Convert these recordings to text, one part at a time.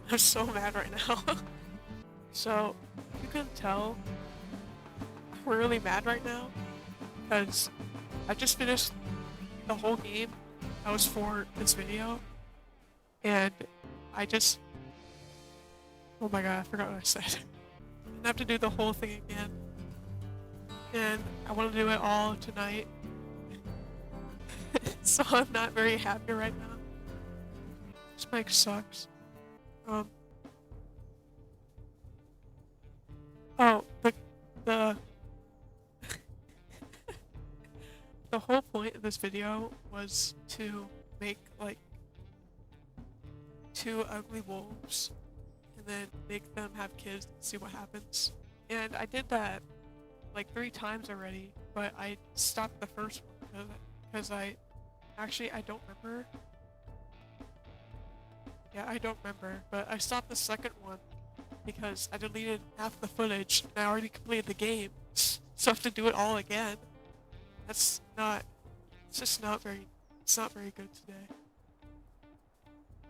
I'm so mad right now. So, if you couldn't tell, I'm really mad right now because I just finished the whole game that was for this video, and I just, oh my god, I forgot what I said. I have to do the whole thing again, and I want to do it all tonight, so I'm not very happy right now. This mic sucks. Um, oh, the the whole point of this video was to make like two ugly wolves and then make them have kids and see what happens. And I did that like 3 times already, but I stopped the first one because I don't remember. Yeah, I don't remember, but I stopped the second one because I deleted half the footage and I already completed the game, so I have to do it all again. That's not. It's just not very. It's not very good today.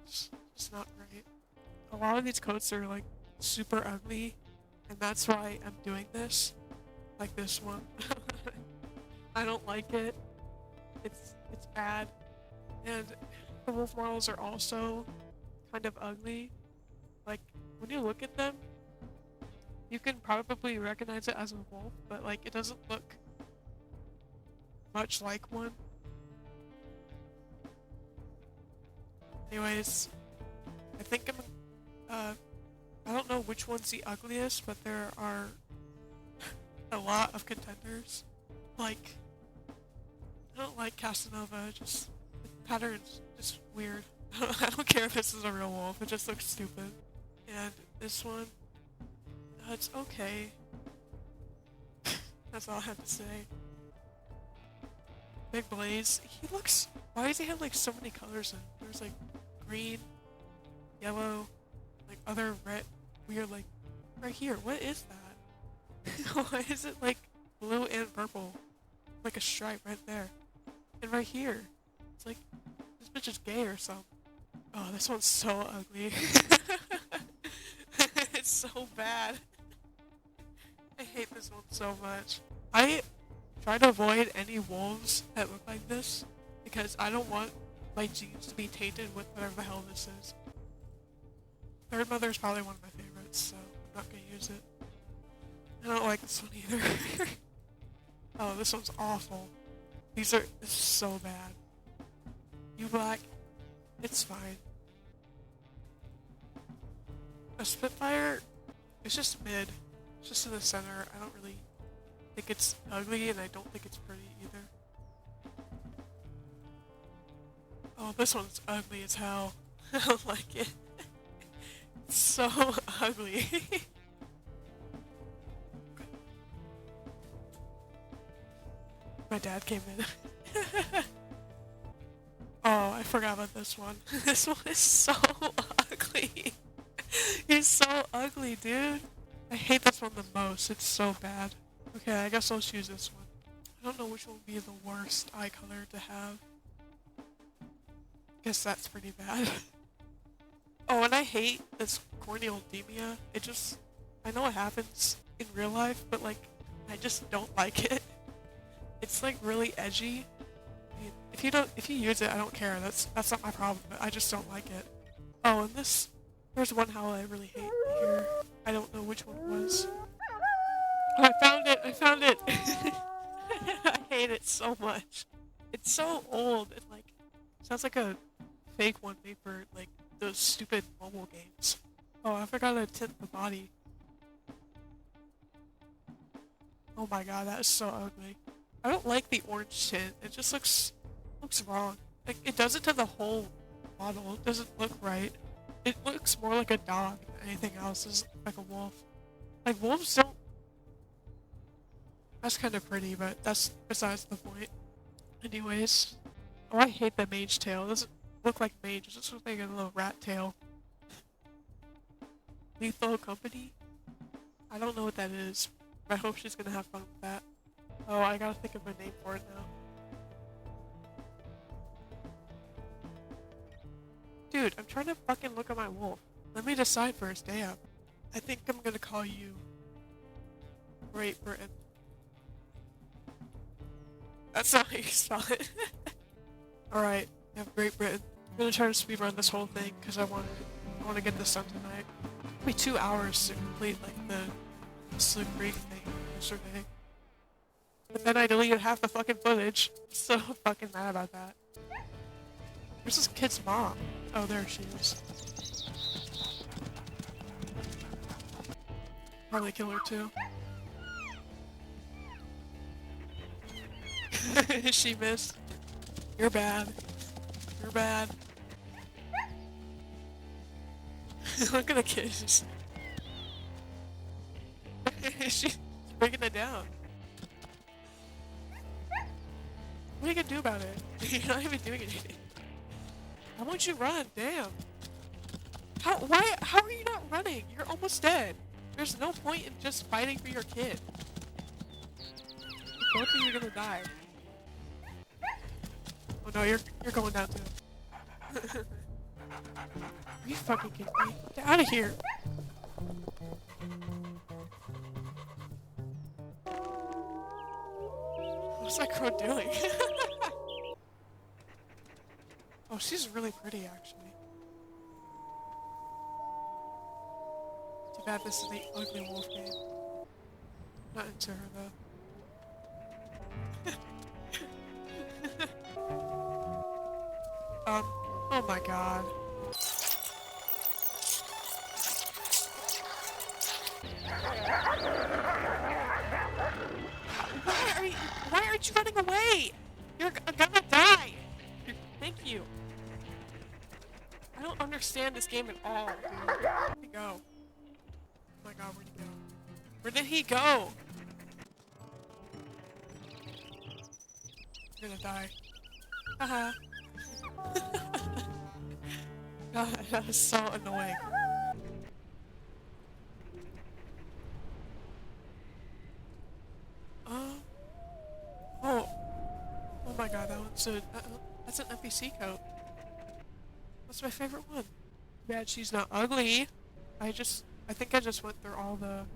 It's not right. A lot of these coats are like super ugly, and that's why I'm doing this. Like this one. I don't like it. It's bad, and the wolf models are also kind of ugly. Like when you look at them, you can probably recognize it as a wolf, but like it doesn't look much like one. Anyways, I think I don't know which one's the ugliest, but there are a lot of contenders. Like, I don't like Casanova, just the pattern's just weird. I don't care if this is a real wolf, it just looks stupid. And this one, it's okay. That's all I have to say. Big Blaze, he looks. Why does he have like so many colors in? There's like green, yellow, like other red, weird, like right here. What is that? Why is it like blue and purple? Like a stripe right there. And right here, it's like this bitch is gay or something. Oh, this one's so ugly. It's so bad. I hate this one so much. I try to avoid any wolves that look like this because I don't want my genes to be tainted with whatever the hell this is. Third Mother is probably one of my favorites, so I'm not gonna use it. I don't like this one either. Oh, this one's awful. This is so bad. You Black, it's fine. A Spitfire, it's just mid. It's just in the center. I don't really think it's ugly, and I don't think it's pretty either. Oh, this one's ugly as hell. I don't like it. It's so ugly. My dad came in. Oh, I forgot about this one. This one is so ugly. He's so ugly, dude. I hate this one the most. It's so bad. Okay, I guess I'll choose this one. I don't know which one would be the worst eye color to have. Guess that's pretty bad. Oh, and I hate this corneoldemia. I know it happens in real life, but like, I just don't like it. It's like really edgy. I mean, if you use it, I don't care. That's not my problem, but I just don't like it. Oh, and there's one howl I really hate here. I don't know which one it was. Oh, I found it! I hate it so much. It's so old. It like sounds like a fake one made for like those stupid mobile games. Oh, I forgot to tint the body. Oh my god, that is so ugly. I don't like the orange tint. It just looks wrong. Like it does it to the whole model. It doesn't look right. It looks more like a dog than anything else. It doesn't look like a wolf. Like wolves don't. That's kind of pretty, but that's besides the point. Anyways, oh, I hate the mage tail. It doesn't look like mage. It just looks like a little rat tail. Lethal Company? I don't know what that is, but I hope she's gonna have fun with that. Oh, I gotta think of a name for it now. Dude, I'm trying to fucking look at my wolf. Let me decide first. Damn. I think I'm gonna call you Great Britain. That's not how you spell it. Alright, I have Great Britain. I'm gonna try to speedrun this whole thing because I want to get this done tonight. It'll be 2 hours to complete like the Slough Creek thing yesterday. But then I deleted half the fucking footage. I'm so fucking mad about that. Where's this kid's mom? Oh, there she is. Probably kill her too. She missed. You're bad. You're bad. Look at the kid. She's breaking it down. What are you gonna do about it? You're not even doing anything. Why won't you run? Damn. How are you not running? You're almost dead. There's no point in just fighting for your kid. Both of you are gonna die. Oh no, you're going down too. Are you fucking kidding me? Get out of here! What's that crow doing? Oh, she's really pretty, actually. Too bad this is the ugly wolf game. Not into her, though. Oh my god. Why aren't you running away? You're gonna die. Thank you. I don't understand this game at all, dude. Where'd he go? Oh my god, where'd he go? Where did he go? I'm gonna die. Haha. God, that was so annoying. Oh my god, that one's that's an NPC coat. That's my favorite one. Bad she's not ugly. I think I just went through all the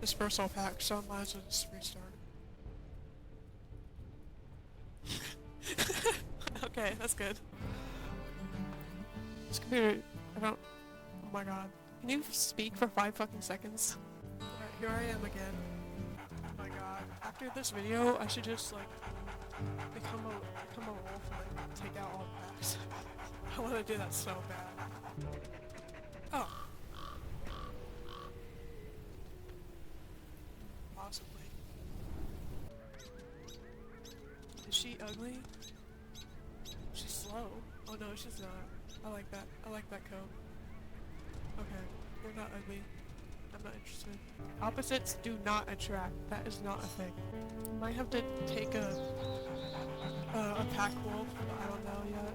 dispersal packs, so I might as well just restart. Okay, that's good. This computer, oh my god. Can you speak for 5 fucking seconds? Alright, here I am again. Oh my god. After this video, I should just, like, become a wolf and, like, take out all the packs. I want to do that so bad. Oh. Possibly. Is she ugly? She's slow. Oh no, she's not. I like that. I like that coat. Okay, you're not ugly. I'm not interested. Opposites do not attract. That is not a thing. Might have to take a pack wolf. I don't know yet.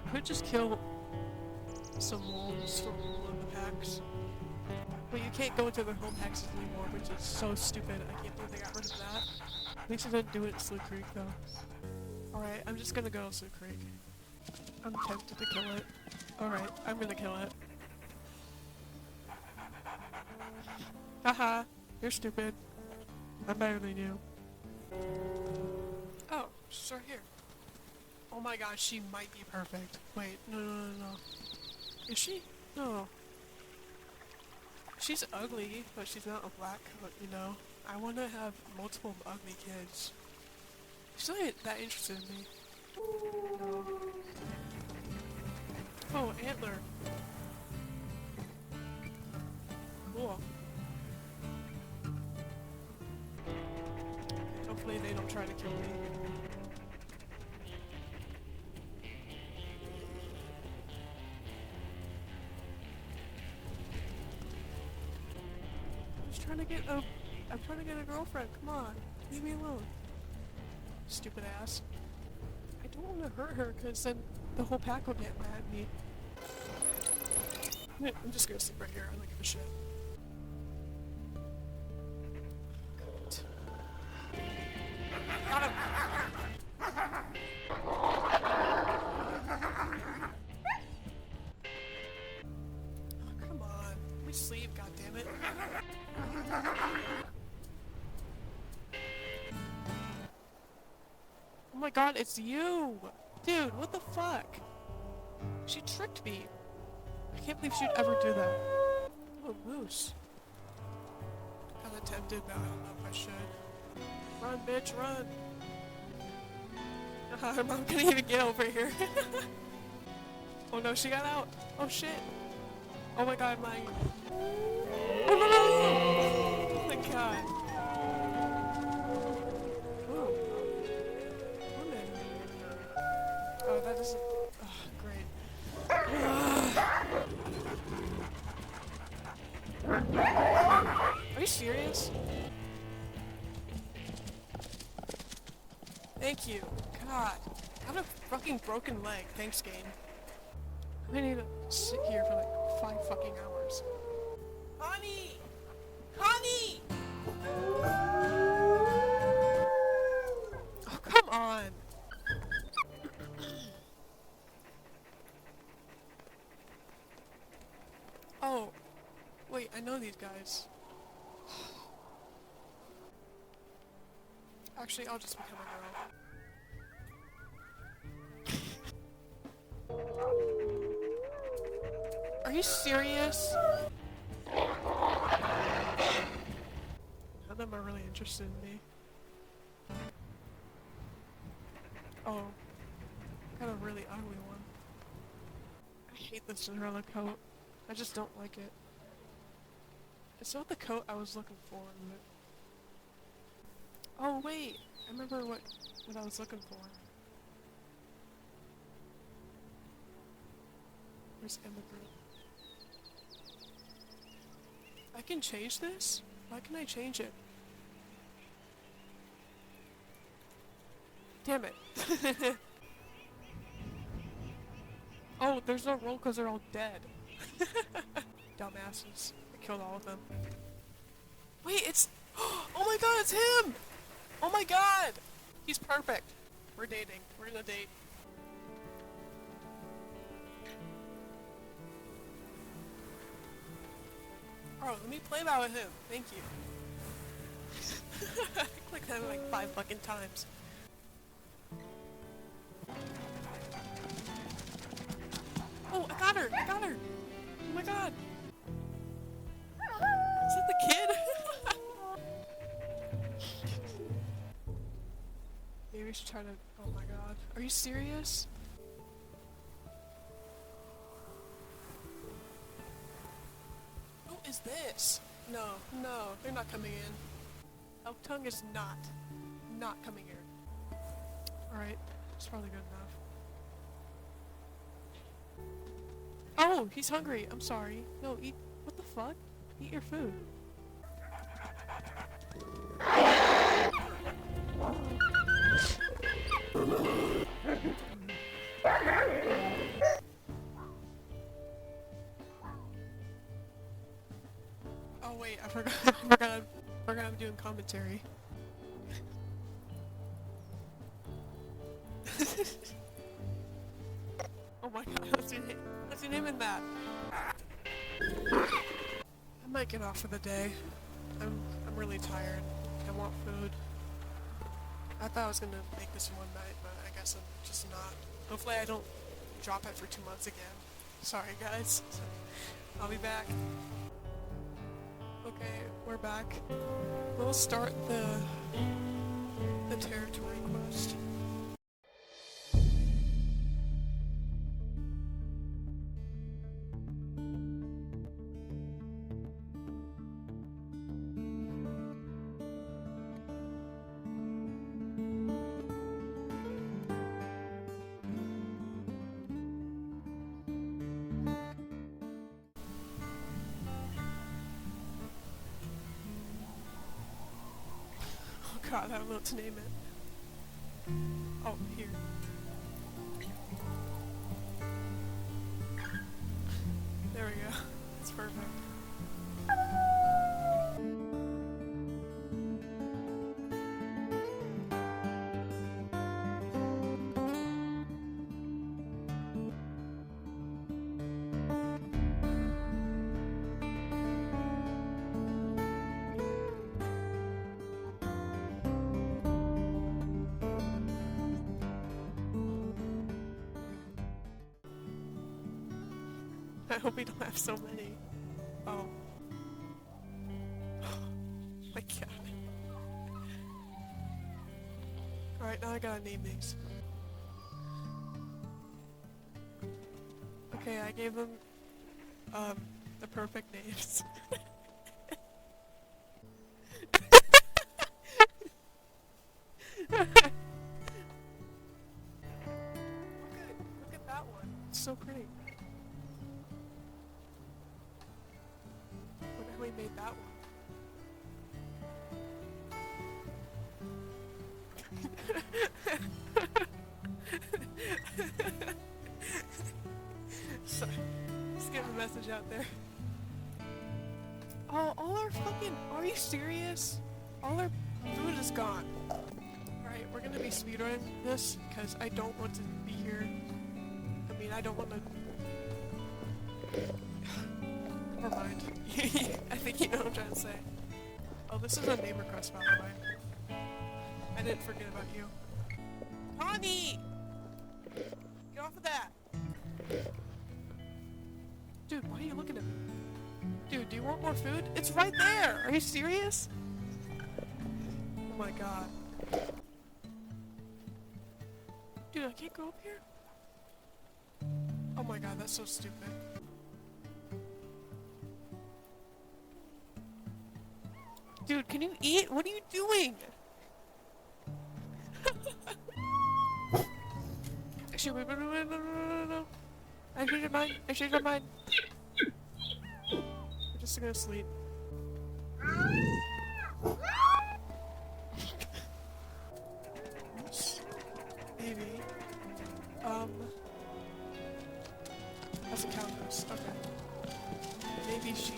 I could just kill some wolves from one of the packs. But you can't go into their home packs anymore, which is so stupid. I can't believe they got rid of that. At least I didn't do it in Slough Creek though. Alright, I'm just gonna go to Slough Creek. I'm tempted to kill it. Alright, I'm gonna kill it. Haha, you're stupid. I'm better than you. Oh, she's right here. Oh my god, she might be perfect. Wait, no. Is she? No. She's ugly, but she's not a black coat, you know? I want to have multiple ugly kids. She's not that interested in me. No. Oh, antler. Cool. Hopefully they don't try to kill me. I'm trying to get a girlfriend, come on. Leave me alone. Stupid ass. I don't want to hurt her, because then the whole pack will get mad at me. I'm just gonna sleep right here, I don't give a shit. Got him! god, it's you! Dude, what the fuck? She tricked me. I can't believe she'd ever do that. Oh, moose. Kinda tempted, but I don't know if I should. Run, bitch, run! I'm not gonna even get over here. Oh no, she got out! Oh shit! Oh my god, my... Oh no, no, no! Oh my god. Ooh. Woman. Oh, that isn't... Oh, great. Are you serious? Thank you. God. I have a fucking broken leg. Thanks, game. I need to sit here for like 5 fucking hours. Honey! Honey! Oh, come on! Oh. Wait, I know these guys. Actually, I'll just become a girl. Are you serious? None of them are really interested in me. Oh. Got a really ugly one. I hate this Cinderella coat. I just don't like it. It's not the coat I was looking for, but... Oh wait! I remember what I was looking for. Where's immigrant? I can change this? Why can I change it? Damn it. Oh, there's no roll because they're all dead. Dumbasses. I killed all of them. Wait, it's... Oh my god, it's him! Oh my god! He's perfect. We're dating. We're gonna date. Oh, let me play that with him. Thank you. I clicked that like 5 fucking times. Oh, I got her! I got her! Oh my god! Is that the kid? Maybe we should try to... Oh my god. Are you serious? Who is this? No, no, they're not coming in. Elk Tongue is not coming here. Alright, it's probably good enough. Oh, he's hungry. I'm sorry. No, eat... What the fuck? Eat your food. Oh wait, I forgot. I forgot I'm doing commentary. Oh my god, what's your name? What's your name in that? I might get off for the day. I'm really tired. I want food. I thought I was gonna make this one night, but I guess I'm just not. Hopefully I don't drop it for 2 months again. Sorry guys. I'll be back. Okay, we're back. We'll start the territory quest. God, I don't know what to name it. Oh, here. There we go. That's perfect. I hope we don't have so many. Oh. My god. Alright, now I gotta name these. Okay, I gave them, the perfect names. Look at that one. It's so pretty. Wonder how we made that one. Sorry. Just getting a message out there. Oh, all our fucking... Are you serious? All our food is gone. Alright, we're gonna be speedrunning this because I don't want to be here. I mean, I don't want to... Never mind. I think you know what I'm trying to say. Oh, this is a name request, by the way. I didn't forget about you. Connie! Get off of that! Dude, why are you looking at me? Dude, do you want more food? It's right there! Are you serious? Oh my god. Dude, I can't go up here? Oh my god, that's so stupid. Dude, can you eat? What are you doing? Actually, wait, no. I changed my mind. I changed my mind. We're just gonna sleep. Maybe. That's a countess. Okay. Maybe she...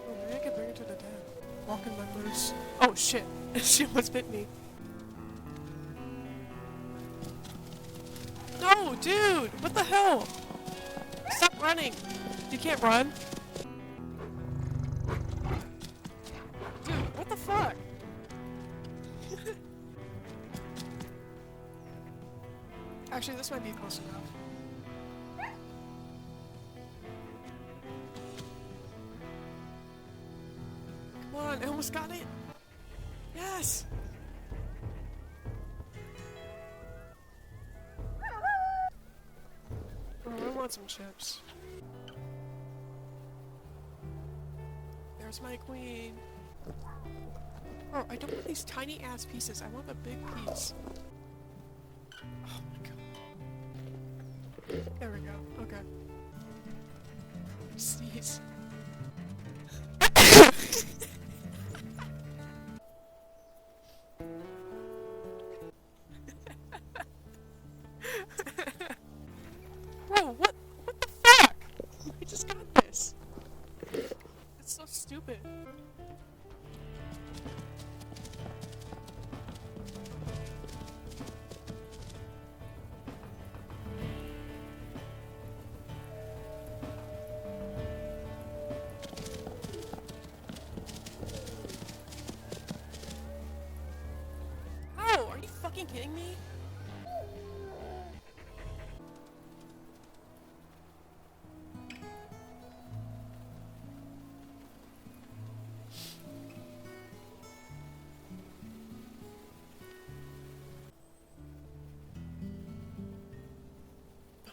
Oh, maybe I could bring her to the den. Walking my moose. Oh shit! She almost bit me. No, dude! What the hell? Stop running! You can't run. Dude, what the fuck? Actually, this might be close enough. Come on, I almost got it! Yes! Oh, I want some chips. There's my queen. Oh, I don't want these tiny ass pieces. I want the big piece. Oh my god. There we go. Okay. Sneeze. Bro, what the fuck? I just got this. It's so stupid. Oh, are you fucking kidding me?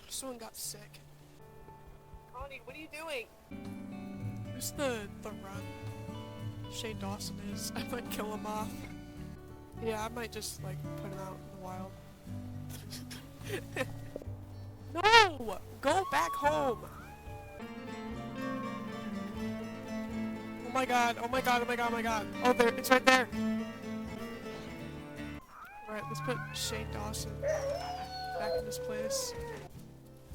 Someone got sick. Connie, what are you doing? Who's the run? Shane Dawson is. I might kill him off. Yeah, I might just like put him out in the wild. No! Go back home! Oh my god, oh my god, oh my god, oh my god. Oh, there, it's right there. Alright, let's put Shane Dawson back in his place.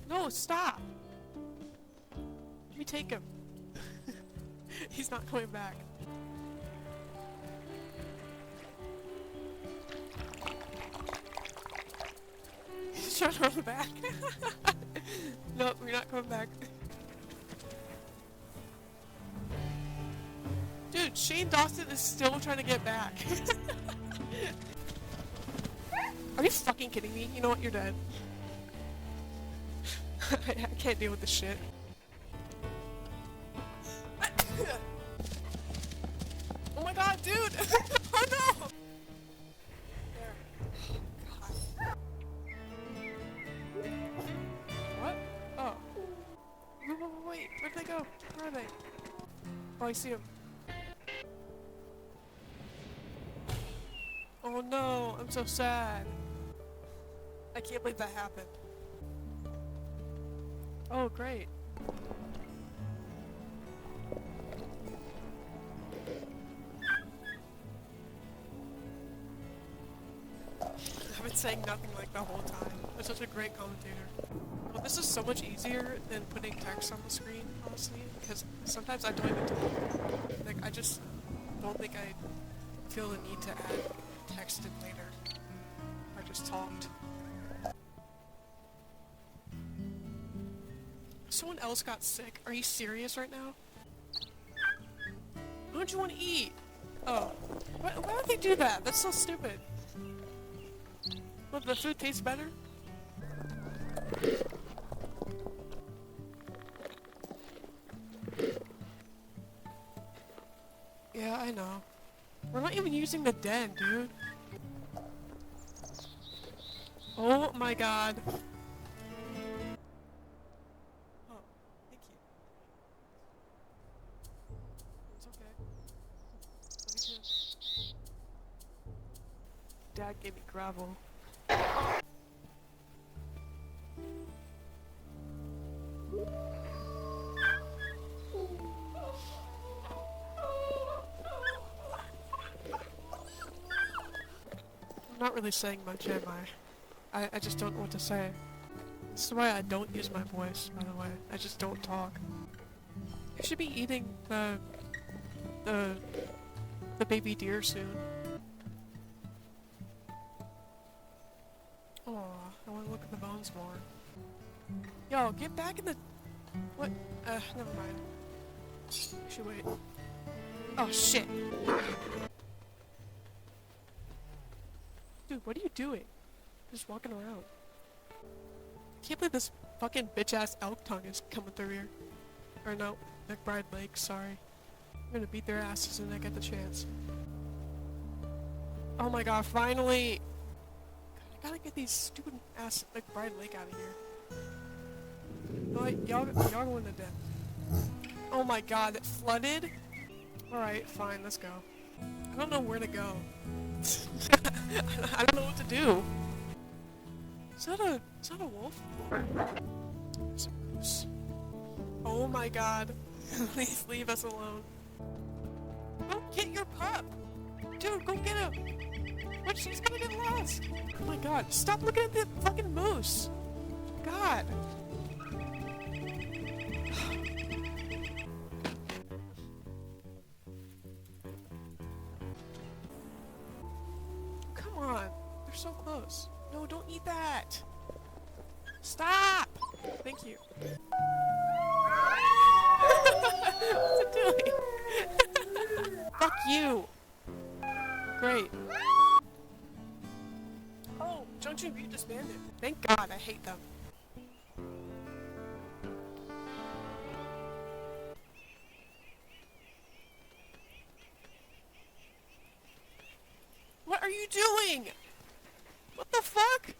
No, stop! Let me take him. He's not coming back. He's trying to run back. Nope, we're not coming back. Dude, Shane Dawson is still trying to get back. Are you fucking kidding me? You know what? You're dead. I can't deal with this shit. Oh my god, dude! Oh no! There. God. What? Oh. Wait, where'd they go? Where are they? Oh, I see them. Oh no, I'm so sad. I can't believe that happened. Oh, great. I've been saying nothing like the whole time. I'm such a great commentator. Well, this is so much easier than putting text on the screen, honestly, because sometimes I don't even talk. Like, I just don't think I feel the need to add text in later. I just talked. Someone else got sick. Are you serious right now? Why don't you want to eat? Oh. Why would they do that? That's so stupid. What, the food tastes better? Yeah, I know. We're not even using the den, dude. Oh my god. Oh, thank you. It's okay. Love you too. Dad gave me gravel. I'm not really saying much, am I? I just don't know what to say. This is why I don't use my voice, by the way. I just don't talk. I should be eating the baby deer soon. Aw, I want to look at the bones more. Yo, get back in the... What? Never mind. I should wait. Oh, shit. Dude, what are you doing? Just walking around. I can't believe this fucking bitch-ass elk tongue is coming through here. Or no, McBride Lake, sorry. I'm gonna beat their asses when I get the chance. Oh my god, finally! God, I gotta get these stupid ass McBride Lake out of here. No, y'all go in the den. Oh my god, it flooded? Alright, fine, let's go. I don't know where to go. I don't know what to do. Is that a wolf? It's a moose. Oh my god. Please leave us alone. Go get your pup! Dude, go get him! What? She's gonna get lost! Oh my god, stop looking at the fucking moose! God! Come on! They're so close. No, don't eat that! Stop! Thank you. What's it doing? Fuck you! Great. Oh, Junction Butte disbanded. Thank God, I hate them. What are you doing? What the fuck?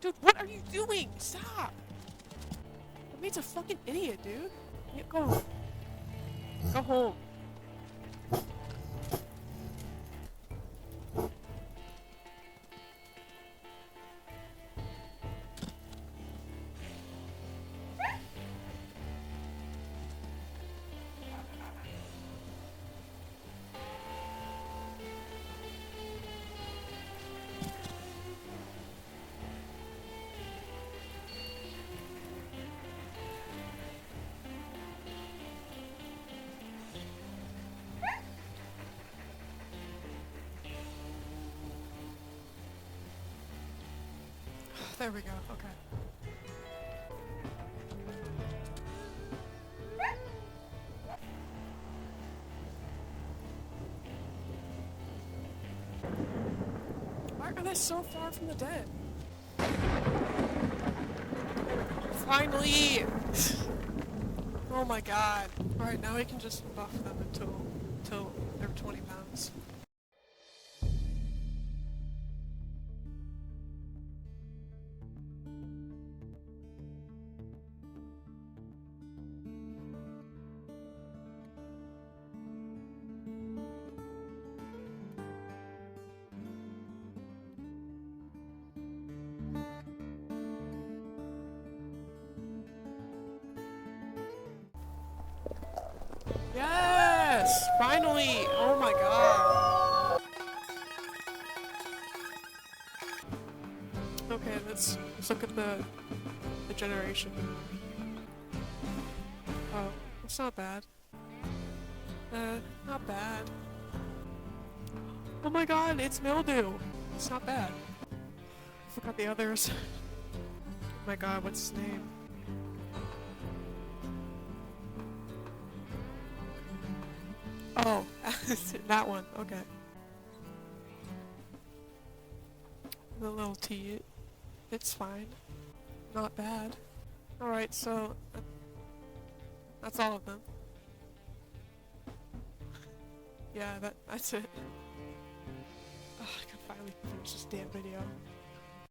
Dude, what are you doing? Stop! That mate's a fucking idiot, dude. Yeah, go home. Go home. There we go, okay. are they so far from the dead? Finally! Oh my god. Alright, now we can just buff them until they're 20 pounds. Yes! Finally! Oh my god. Okay, let's look at the generation. Oh, it's not bad. Not bad. Oh my god, it's mildew! It's not bad. I forgot the others. Oh my god, what's his name? Oh, that one, okay. The little T, it's fine. Not bad. Alright, so that's all of them. Yeah, that's it. Oh, I can finally finish this damn video.